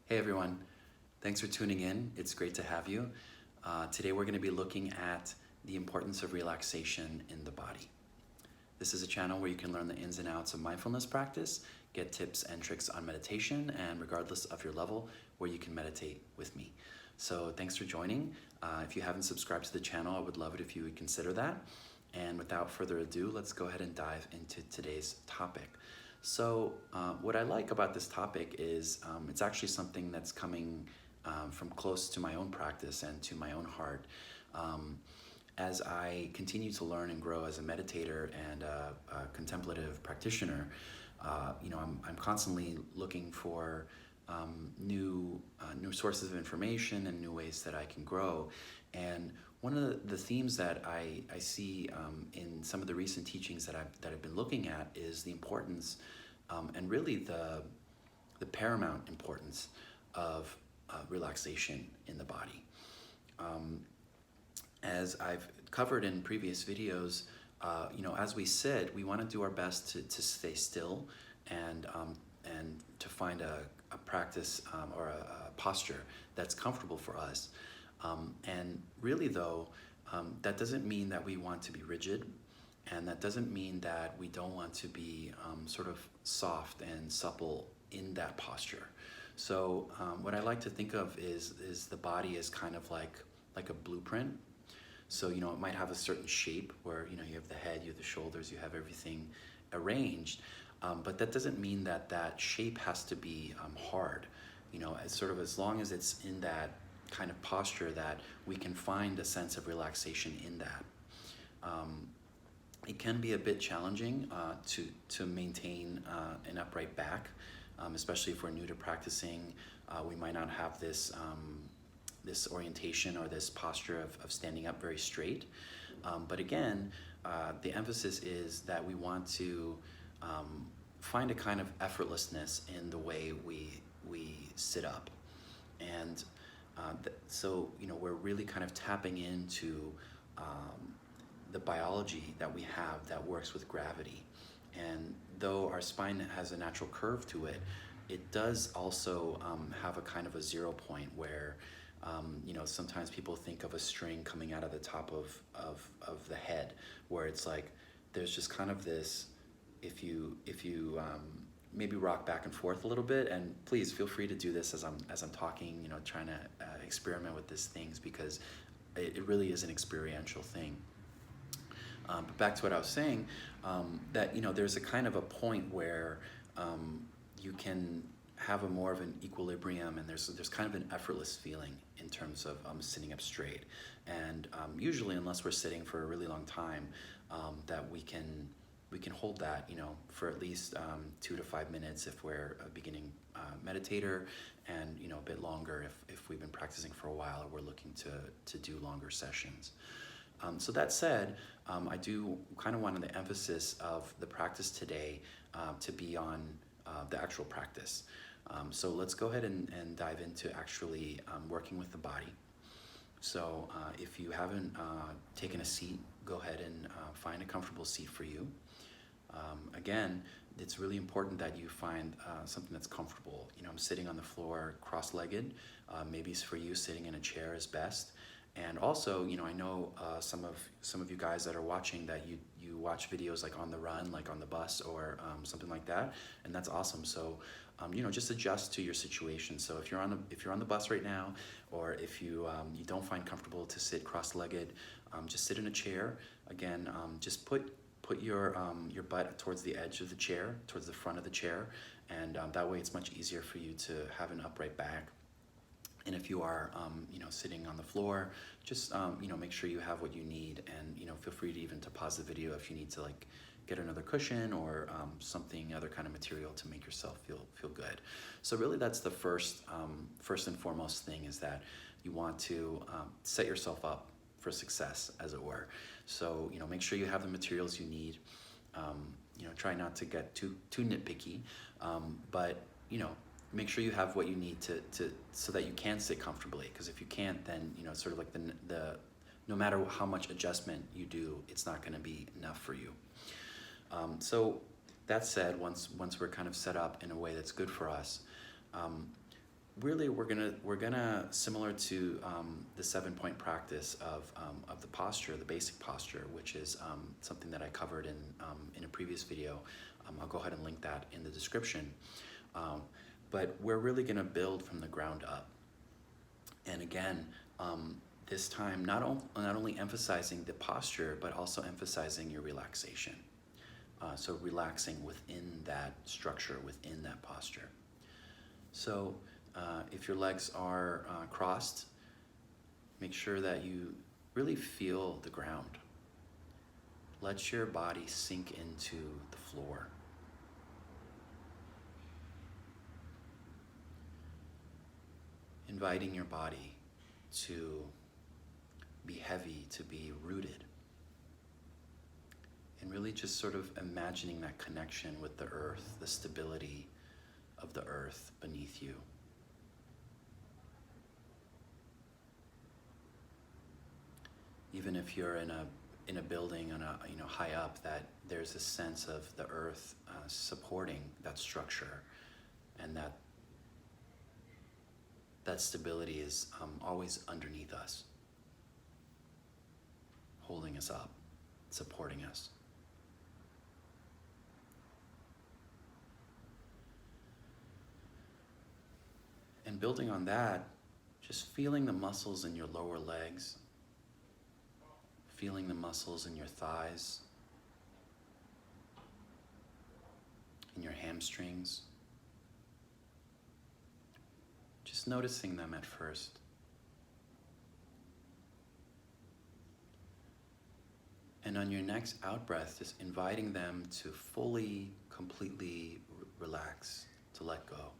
Hey everyone, thanks for tuning in. It's great to have you. Today we're going to be looking at the importance of relaxation in the body. This is a channel where you can learn the ins and outs of mindfulness practice, get tips and tricks on meditation, and regardless of your level, where you can meditate with me. So thanks for joining. If you haven't subscribed to the channel, I would love it if you would consider that. And without further ado, let's go ahead and dive into today's topic. So what I like about this topic is it's actually something that's coming from close to my own practice and to my own heart. As I continue to learn and grow as a meditator and a contemplative practitioner, I'm constantly looking for new sources of information and new ways that I can grow. And one of the themes that I see in some of the recent teachings that I've been looking at is the importance and really the paramount importance of relaxation in the body. As I've covered in previous videos, as we sit, we want to do our best to stay still and to find a practice or a posture that's comfortable for us. And really though, that doesn't mean that we want to be rigid, and that doesn't mean that we don't want to be sort of soft and supple in that posture. So what I like to think of is the body as kind of like a blueprint. So, it might have a certain shape where, you have the head, you have the shoulders, you have everything arranged. But that doesn't mean that that shape has to be hard. As long as it's in that kind of posture that we can find a sense of relaxation in that. It can be a bit challenging to maintain an upright back, especially if we're new to practicing. We might not have this orientation or this posture of standing up very straight. But again, the emphasis is that we want to find a kind of effortlessness in the way we sit up. And so we're really kind of tapping into the biology that we have that works with gravity. And though our spine has a natural curve to it, it does also have a kind of a 0 point where sometimes people think of a string coming out of the top of the head, where it's like there's just kind of this, if you maybe rock back and forth a little bit, and please feel free to do this as I'm talking, trying to experiment with these things, because it really is an experiential thing. But back to what I was saying, that there's a kind of a point where you can have a more of an equilibrium, and there's kind of an effortless feeling in terms of sitting up straight. And usually, unless we're sitting for a really long time, that we can hold that, for at least 2 to 5 minutes if we're a beginning meditator, and a bit longer if we've been practicing for a while or we're looking to do longer sessions. So that said, I do kind of want the emphasis of the practice today to be on the actual practice. So let's go ahead and dive into actually working with the body. So if you haven't taken a seat, go ahead and find a comfortable seat for you. Again, it's really important that you find something that's comfortable. I'm sitting on the floor cross-legged. Maybe for you, sitting in a chair is best. And also, I know some of you guys that are watching that you watch videos like on the run, like on the bus or something like that, and that's awesome. So, just adjust to your situation. So if you're on the bus right now, or if you don't find comfortable to sit cross-legged, just sit in a chair. Again, just put your butt towards the edge of the chair, towards the front of the chair, and that way it's much easier for you to have an upright back. And if you are, sitting on the floor, just, make sure you have what you need, and, feel free to even to pause the video if you need to, like, get another cushion or other kind of material to make yourself feel good. So really that's the first and foremost thing, is that you want to set yourself up for success, as it were. So, make sure you have the materials you need. Try not to get too nitpicky, but, make sure you have what you need so that you can sit comfortably. Because if you can't, then sort of like the no matter how much adjustment you do, it's not going to be enough for you. So that said, once we're kind of set up in a way that's good for us, really we're gonna similar to the 7-point practice of the posture, the basic posture, which is something that I covered in a previous video. I'll go ahead and link that in the description. But we're really gonna build from the ground up. And again, this time not only emphasizing the posture, but also emphasizing your relaxation. So relaxing within that structure, within that posture. So if your legs are crossed, make sure that you really feel the ground. Let your body sink into the floor. Inviting your body to be heavy, to be rooted. And really just sort of imagining that connection with the earth, the stability of the earth beneath you. Even if you're in a building on a high up, that there's a sense of the earth supporting that structure, and that stability is always underneath us, holding us up, supporting us. And building on that, just feeling the muscles in your lower legs, feeling the muscles in your thighs, in your hamstrings. Just noticing them at first. And on your next out breath, just inviting them to fully, completely relax, to let go.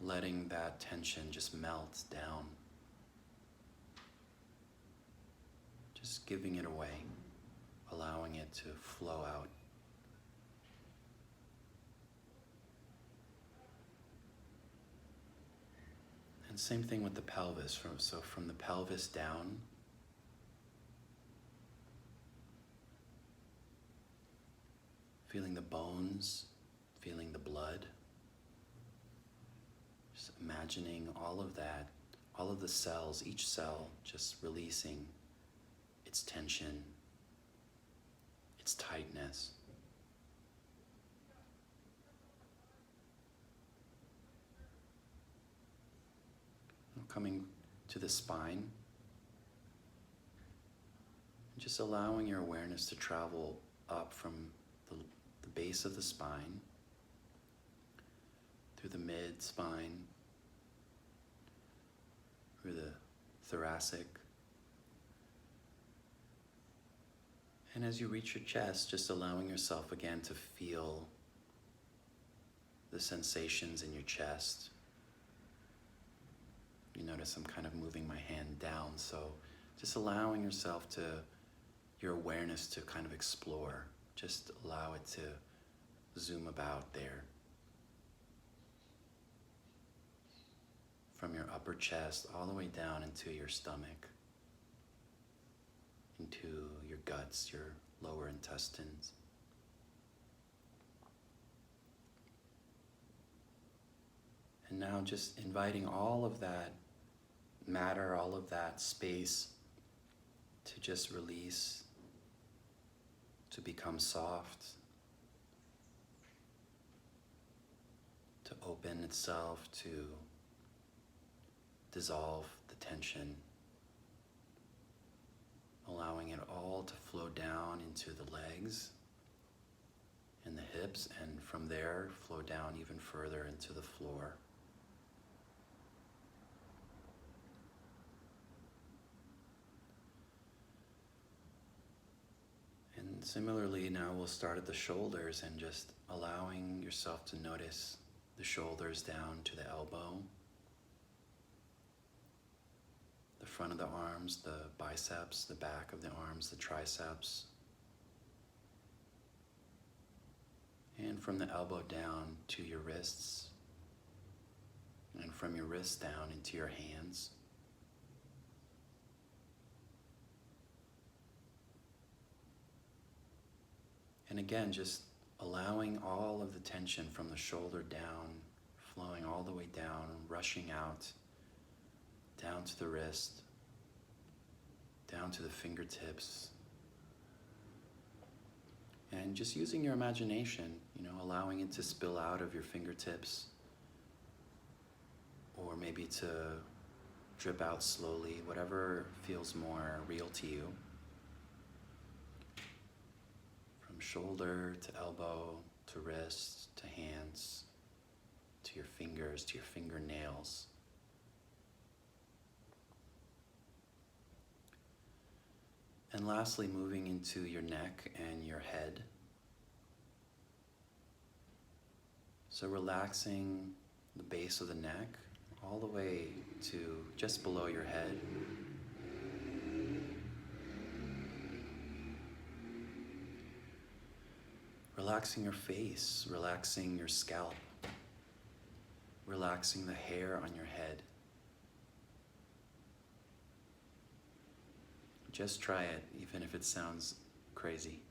Letting that tension just melt down. Just giving it away, allowing it to flow out. And same thing with the pelvis. From the pelvis down, feeling the bones, feeling the blood. Just imagining all of that, all of the cells, each cell just releasing its tension, its tightness. Coming to the spine, just allowing your awareness to travel up from the base of the spine, through the mid-spine, through the thoracic. And as you reach your chest, just allowing yourself again to feel the sensations in your chest. You notice I'm kind of moving my hand down, so just allowing yourself your awareness to kind of explore. Just allow it to zoom about there. From your upper chest all the way down into your stomach, into your guts, your lower intestines. And now just inviting all of that matter, all of that space to just release, to become soft, to open itself, to dissolve the tension, allowing it all to flow down into the legs and the hips, and from there flow down even further into the floor. And similarly, now we'll start at the shoulders and just allowing yourself to notice the shoulders down to the elbow, the front of the arms, the biceps, the back of the arms, the triceps, and from the elbow down to your wrists, and from your wrists down into your hands. And again, just allowing all of the tension from the shoulder down, flowing all the way down, rushing out, down to the wrist, down to the fingertips. And just using your imagination, allowing it to spill out of your fingertips, or maybe to drip out slowly, whatever feels more real to you. From shoulder to elbow, to wrist, to hands, to your fingers, to your fingernails. And lastly, moving into your neck and your head. So relaxing the base of the neck all the way to just below your head. Relaxing your face, relaxing your scalp, relaxing the hair on your head. Just try it, even if it sounds crazy.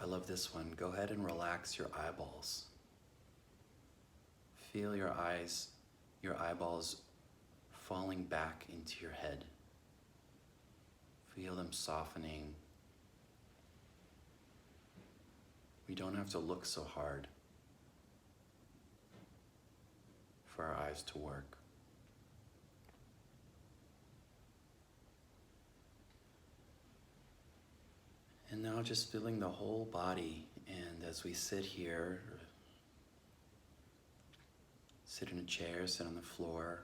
I love this one. Go ahead and relax your eyeballs. Feel your eyeballs falling back into your head. Feel them softening. We don't have to look so hard for our eyes to work. And now just feeling the whole body, and as we sit here, sit in a chair, sit on the floor,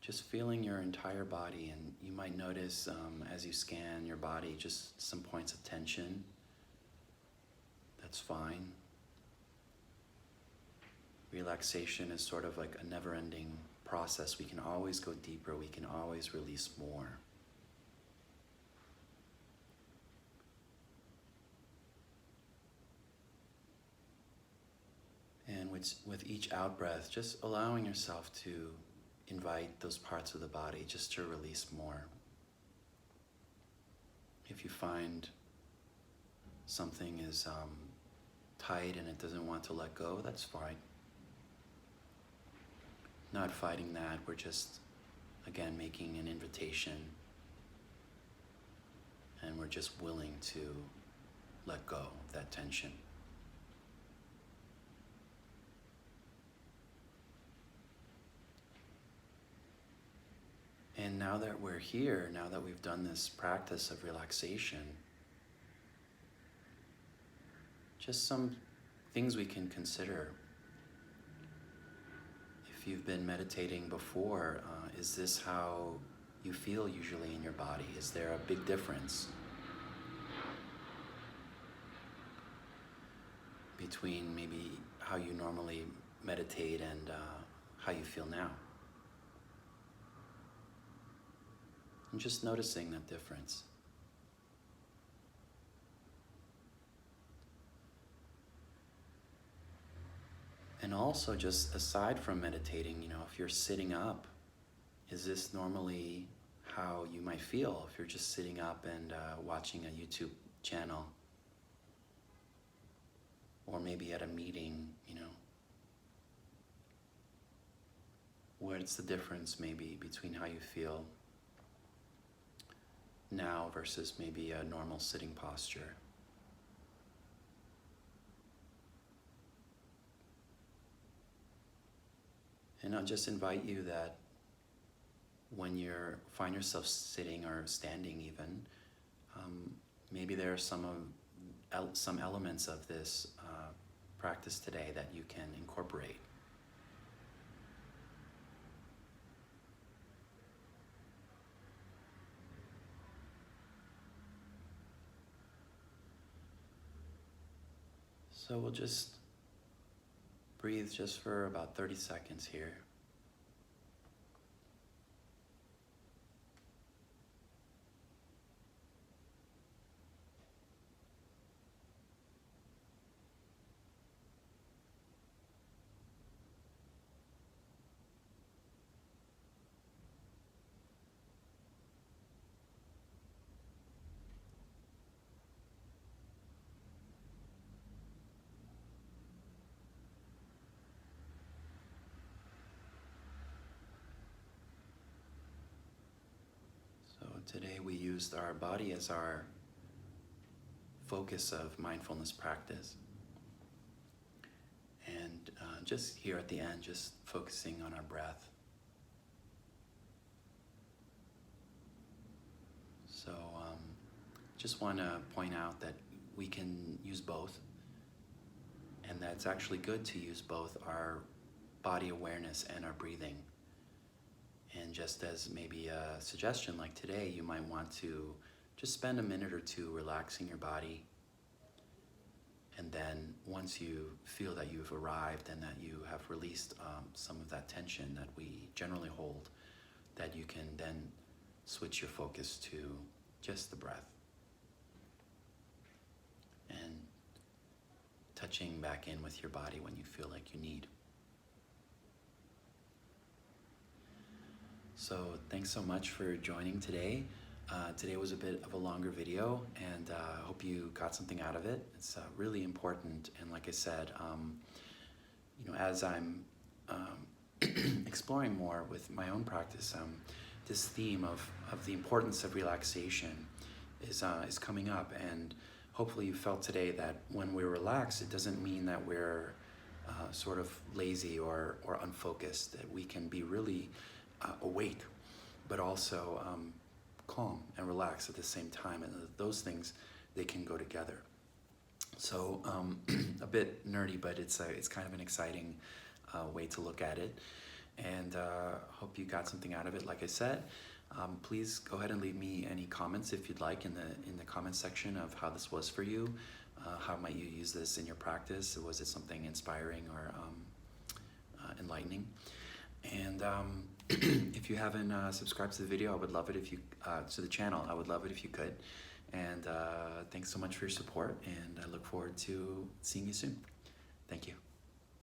just feeling your entire body. And you might notice as you scan your body, just some points of tension. That's fine. Relaxation is sort of like a never-ending process. We can always go deeper. We can always release more. And with each out-breath, just allowing yourself to invite those parts of the body just to release more. If you find something is tight and it doesn't want to let go, that's fine. Not fighting that, we're just, again, making an invitation, and we're just willing to let go of that tension. And now that we're here, now that we've done this practice of relaxation, just some things we can consider. If you've been meditating before, is this how you feel usually in your body? Is there a big difference between maybe how you normally meditate and how you feel now? And just noticing that difference. And also, just aside from meditating, if you're sitting up, is this normally how you might feel if you're just sitting up and watching a YouTube channel? Or maybe at a meeting, What's the difference maybe between how you feel now versus maybe a normal sitting posture? And I'll just invite you that when you find yourself sitting or standing even, maybe there are some elements of this practice today that you can incorporate. So we'll just breathe just for about 30 seconds here. Today we used our body as our focus of mindfulness practice. And just here at the end, just focusing on our breath. So just want to point out that we can use both, and that it's actually good to use both our body awareness and our breathing. And just as maybe a suggestion, like today, you might want to just spend a minute or two relaxing your body. And then once you feel that you've arrived and that you have released some of that tension that we generally hold, that you can then switch your focus to just the breath. And touching back in with your body when you feel like you need. So thanks so much for joining today. Today was a bit of a longer video, and I hope you got something out of it. It's really important, and like I said, as I'm exploring more with my own practice, this theme of the importance of relaxation is coming up, and hopefully you felt today that when we relax, it doesn't mean that we're sort of lazy or unfocused, that we can be really awake, but also calm and relax at the same time, and those things, they can go together. So a bit nerdy, but it's kind of an exciting way to look at it, and hope you got something out of it. Like I said, please go ahead and leave me any comments if you'd like in the comment section of how this was for you. How might you use this in your practice? Was it something inspiring or enlightening? And if you haven't subscribed to the video, I would love it if you, to the channel, I would love it if you could. And thanks so much for your support, and I look forward to seeing you soon. Thank you.